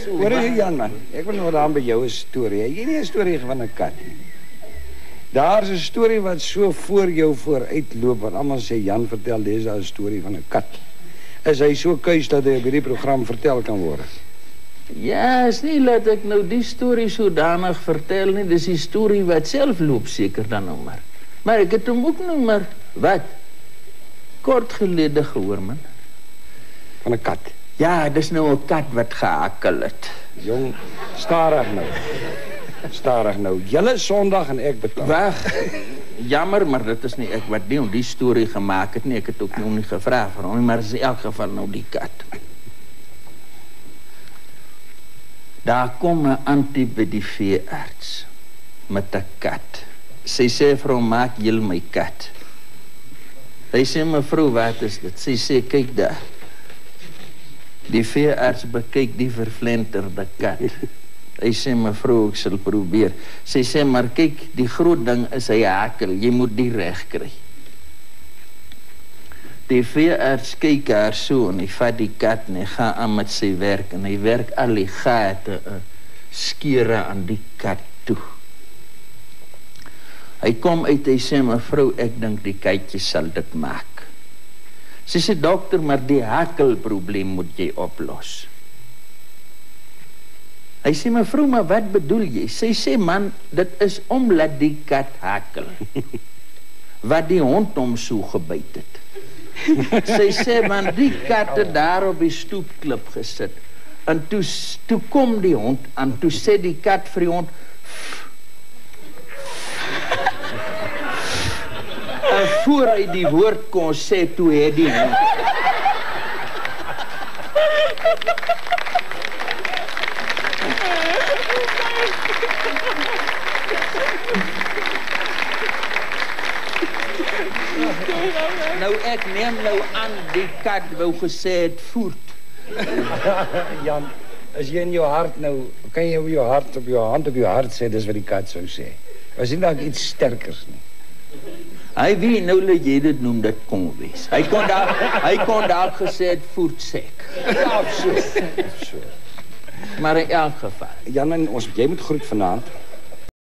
Hoor jy Jan man, ek wil nou dan by jou 'n storie. Jy nie 'n storie van 'n kat nie. Daar's 'n storie wat so voor jou vooruitloop wat almal sê Jan vertel dis 'n storie van 'n kat. Is hy so kuis dat hy op hierdie program vertel kan word? Ja, is nie laat ek nou die storie sodanig vertel nie. Dis die storie wat self loop seker dan nou maar. Maar ek het hom ook nou maar wat kort gelede gehoor man. Van 'n kat. Ja, dis nou 'n kat wat gehakkel het. Jong, stadig nou. Stadig nou. Julle Sondag en ek betaal. Wag. Jammer, maar dit is nie ek wat die storie gemaak het nie. Ek het ook nie gevra vir hom, maar is in elk geval nou die kat. Daar kom 'n antie by die veearts met 'n kat. Sy sê vir hom, maak jy my kat. Hy sê, mevrou, wat is dit? Sy sê, kyk daar. Die veearts bekyk die vervlenterde kat. Hy sê, mevrou, ek sal probeer. Sy sê, maar kyk, die groot ding is hy hakel. Jy moet die reg kry. Die veearts kyk haar so en hy vat die kat en hy gaan aan met sy werk en hy werk al die gate, skere aan die kat toe. Hy kom uit, hy sê, mevrou, ek dink die katjie sal dit maak. Sy sê, dokter, maar die hakelprobleem moet jy oplos. Hy sê, mevrou, maar wat bedoel jy? Sy sê, man, dit is omdat die kat hakel. Wat die hond hom so gebyt het. Sy sê, man, die kat het daar op die stoepklip gesit. En toe kom die hond aan, toe sê die kat vir die hond, en voor hy die woord kon sê, toe het die hond. Nou ek neem nou aan die kat wou gesê het voert. Jan, as jy in jou hart nou, kan jy op jou hart op jou hand op jou hart sê, dis wat die kat sou sê. Was nie dalk iets sterkers nie. Hy weet nou dat jy dit noem, dit kon wees. Hy kon daar gesê het voertsek. Ja, so. Maar in elk geval. Jan, jy moet groet vanaand.